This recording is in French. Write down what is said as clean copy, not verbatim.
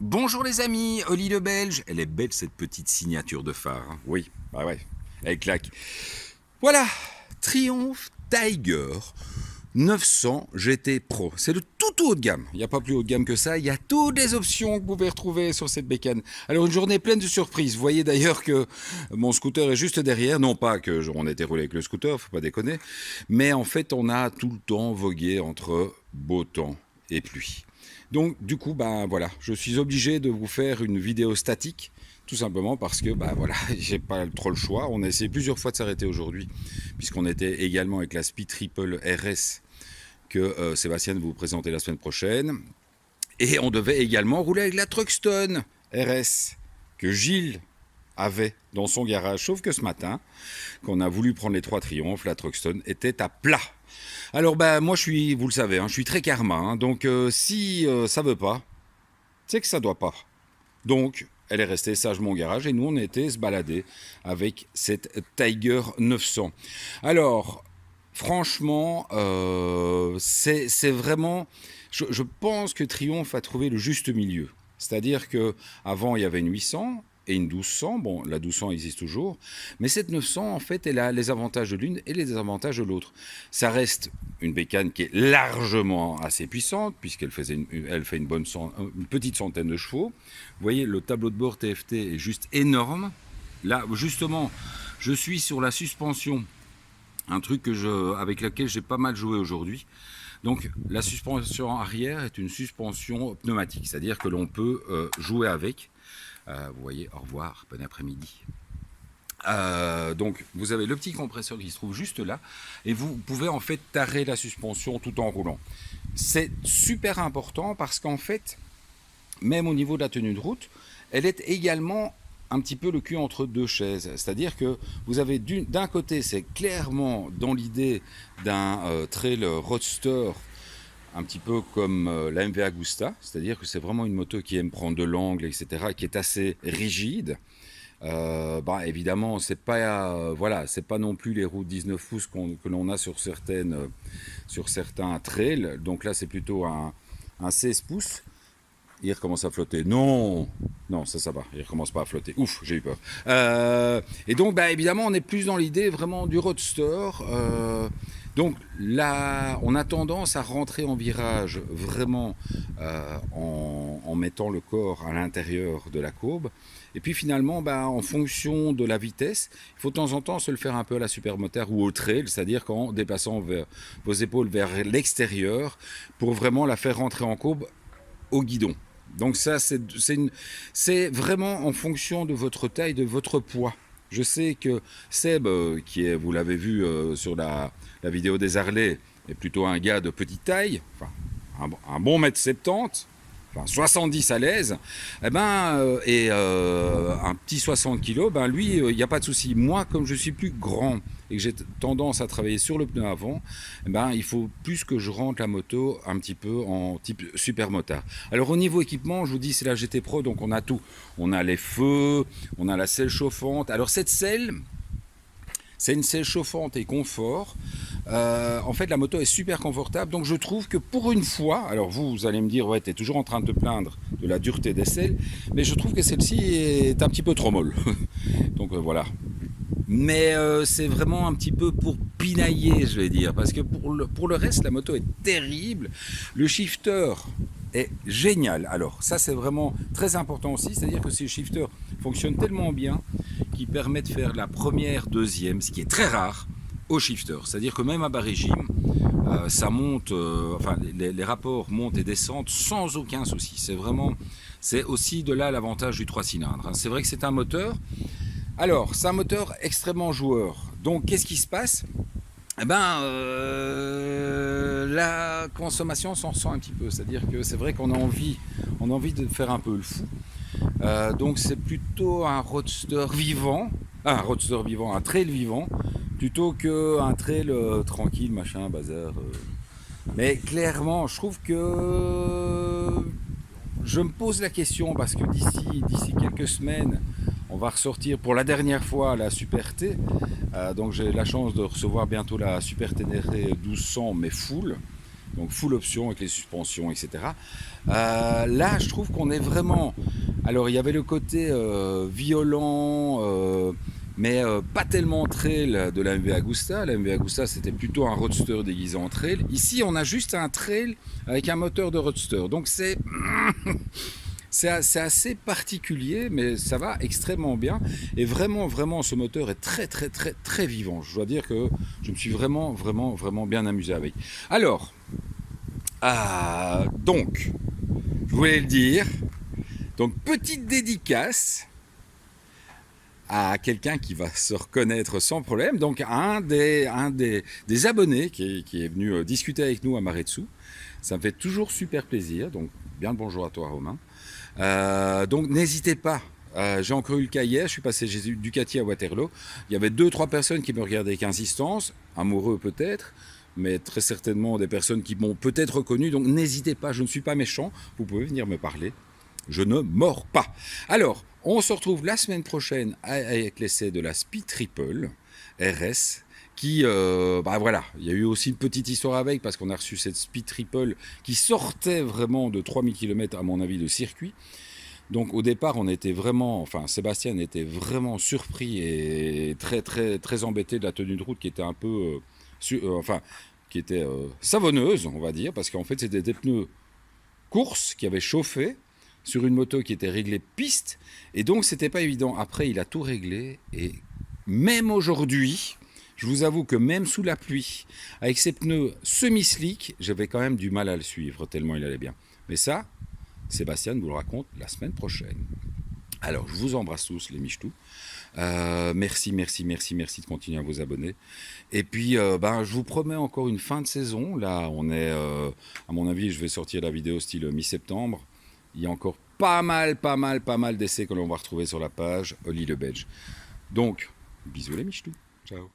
Bonjour les amis, Oli le Belge. Elle est belle cette petite signature de phare. Hein. Oui, bah ouais, elle claque. Voilà, Triumph Tiger 900 GT Pro. C'est le tout haut de gamme. Il n'y a pas plus haut de gamme que ça. Il y a toutes les options que vous pouvez retrouver sur cette bécane. Alors une journée pleine de surprises. Vous voyez d'ailleurs que mon scooter est juste derrière. Non pas que on était roulé avec le scooter, faut pas déconner. Mais en fait, on a tout le temps vogué entre beau temps et pluie. Donc du coup, ben voilà, je suis obligé de vous faire une vidéo statique, tout simplement parce que ben voilà, j'ai pas trop le choix. On a essayé plusieurs fois de s'arrêter aujourd'hui, puisqu'on était également avec la Speed Triple RS que Sébastien va vous présenter la semaine prochaine. Et on devait également rouler avec la Truxton RS que Gilles avait dans son garage. Sauf que ce matin, quand on a voulu prendre les 3 Triomphes, la Truxton était à plat. Alors ben moi je suis, vous le savez, hein, je suis très karma, hein, donc si ça veut pas, c'est que ça doit pas. Donc elle est restée sagement au garage et nous on était se balader avec cette Tiger 900. Alors franchement, c'est vraiment, je pense que Triumph a trouvé le juste milieu. C'est-à-dire que avant il y avait une 800 et une 1200. Bon, la 1200 existe toujours, mais cette 900, en fait, elle a les avantages de l'une et les désavantages de l'autre. Ça reste une bécane qui est largement assez puissante, puisqu'elle fait une petite centaine de chevaux. Vous voyez, le tableau de bord TFT est juste énorme. Là, justement, je suis sur la suspension, un truc avec lequel j'ai pas mal joué aujourd'hui. Donc la suspension arrière est une suspension pneumatique, c'est-à-dire que l'on peut jouer avec. Vous voyez, au revoir, bon après-midi. Donc vous avez le petit compresseur qui se trouve juste là et vous pouvez en fait tarer la suspension tout en roulant. C'est super important parce qu'en fait, même au niveau de la tenue de route, elle est également un petit peu le cul entre deux chaises. C'est-à-dire que vous avez d'un côté, c'est clairement dans l'idée d'un trail roadster, un petit peu comme la MV Agusta, c'est-à-dire que c'est vraiment une moto qui aime prendre de l'angle, etc., qui est assez rigide. Bah, évidemment, c'est pas, voilà, c'est pas non plus les roues 19 pouces que l'on a sur certains trails. Donc là, c'est plutôt un 16 pouces. Il recommence à flotter. Non, non, ça va. Il recommence pas à flotter. Ouf, j'ai eu peur. Et donc, bah, évidemment, on est plus dans l'idée vraiment du roadster. Donc là, on a tendance à rentrer en virage vraiment en mettant le corps à l'intérieur de la courbe. Et puis finalement, bah, en fonction de la vitesse, il faut de temps en temps se le faire un peu à la supermotard ou au trail, c'est-à-dire qu'en déplaçant vos épaules vers l'extérieur pour vraiment la faire rentrer en courbe au guidon. Donc ça, c'est vraiment en fonction de votre taille, de votre poids. Je sais que Seb, vous l'avez vu sur la vidéo des Harley, est plutôt un gars de petite taille, enfin, un bon mètre 70, enfin 70 à l'aise, et un petit 60 kg, ben lui, il n'y a pas de souci. Moi, comme je suis plus grand et que j'ai tendance à travailler sur le pneu avant, il faut plus que je rentre la moto un petit peu en type supermotard. Alors au niveau équipement, je vous dis, c'est la GT Pro, donc on a tout. On a les feux, on a la selle chauffante. Alors cette selle, c'est une selle chauffante et confort. En fait, la moto est super confortable. Donc, je trouve que pour une fois, alors vous allez me dire, ouais, tu es toujours en train de te plaindre de la dureté des selles, mais je trouve que celle-ci est un petit peu trop molle. Donc, voilà. Mais c'est vraiment un petit peu pour pinailler, je vais dire, parce que pour le reste, la moto est terrible. Le shifter est génial. Alors, ça, c'est vraiment très important aussi, c'est-à-dire que ces shifters fonctionnent tellement bien qu'ils permettent de faire la première, deuxième, ce qui est très rare, au shifter. C'est-à-dire que même à bas régime, ça monte, enfin les rapports montent et descendent sans aucun souci. C'est aussi de là l'avantage du 3 cylindres. C'est vrai que c'est un moteur. Alors, c'est un moteur extrêmement joueur. Donc, qu'est-ce qui se passe ? La consommation s'en ressent un petit peu. C'est-à-dire que c'est vrai qu'on a envie de faire un peu le fou. Donc, c'est plutôt un roadster vivant, un trail vivant, plutôt qu'un trail tranquille, machin, bazar. Mais clairement, je trouve que je me pose la question parce que d'ici quelques semaines, on va ressortir pour la dernière fois la Super T. Donc j'ai la chance de recevoir bientôt la Super Ténéré 1200 mais full. Donc full option avec les suspensions, etc. Là, je trouve qu'on est vraiment... Alors, il y avait le côté violent, mais pas tellement trail de la MV Agusta. La MV Agusta, c'était plutôt un roadster déguisé en trail. Ici, on a juste un trail avec un moteur de roadster. Donc, c'est... C'est assez particulier, mais ça va extrêmement bien. Et vraiment, vraiment, ce moteur est très vivant. Je dois dire que je me suis vraiment bien amusé avec. Alors, donc, je voulais le dire. Donc, petite dédicace à quelqu'un qui va se reconnaître sans problème. Donc, un des abonnés qui est venu discuter avec nous à Maretsu. Ça me fait toujours super plaisir. Donc, bien le bonjour à toi, Romain. Donc n'hésitez pas, j'ai encore eu le cas hier, je suis passé chez Ducati à Waterloo, il y avait 2-3 personnes qui me regardaient avec insistance, amoureux peut-être, mais très certainement des personnes qui m'ont peut-être reconnu, donc n'hésitez pas, je ne suis pas méchant, vous pouvez venir me parler, je ne mords pas. Alors, on se retrouve la semaine prochaine avec l'essai de la Speed Triple RS, qui, voilà, il y a eu aussi une petite histoire avec, parce qu'on a reçu cette Speed Triple qui sortait vraiment de 3000 km à mon avis de circuit. Donc au départ, on était vraiment, enfin Sébastien était vraiment surpris et très embêté de la tenue de route qui était un peu, qui était savonneuse, on va dire, parce qu'en fait c'était des pneus course qui avaient chauffé sur une moto qui était réglée piste, et donc c'était pas évident. Après, il a tout réglé, et même aujourd'hui, je vous avoue que même sous la pluie, avec ces pneus semi-slick, j'avais quand même du mal à le suivre, tellement il allait bien. Mais ça, Sébastien vous le raconte la semaine prochaine. Alors, je vous embrasse tous, les michetous. Merci de continuer à vous abonner. Et puis, je vous promets encore une fin de saison. Là, on est, à mon avis, je vais sortir la vidéo style mi-septembre. Il y a encore pas mal d'essais que l'on va retrouver sur la page Oli le Belge. Donc, bisous les michetous. Ciao.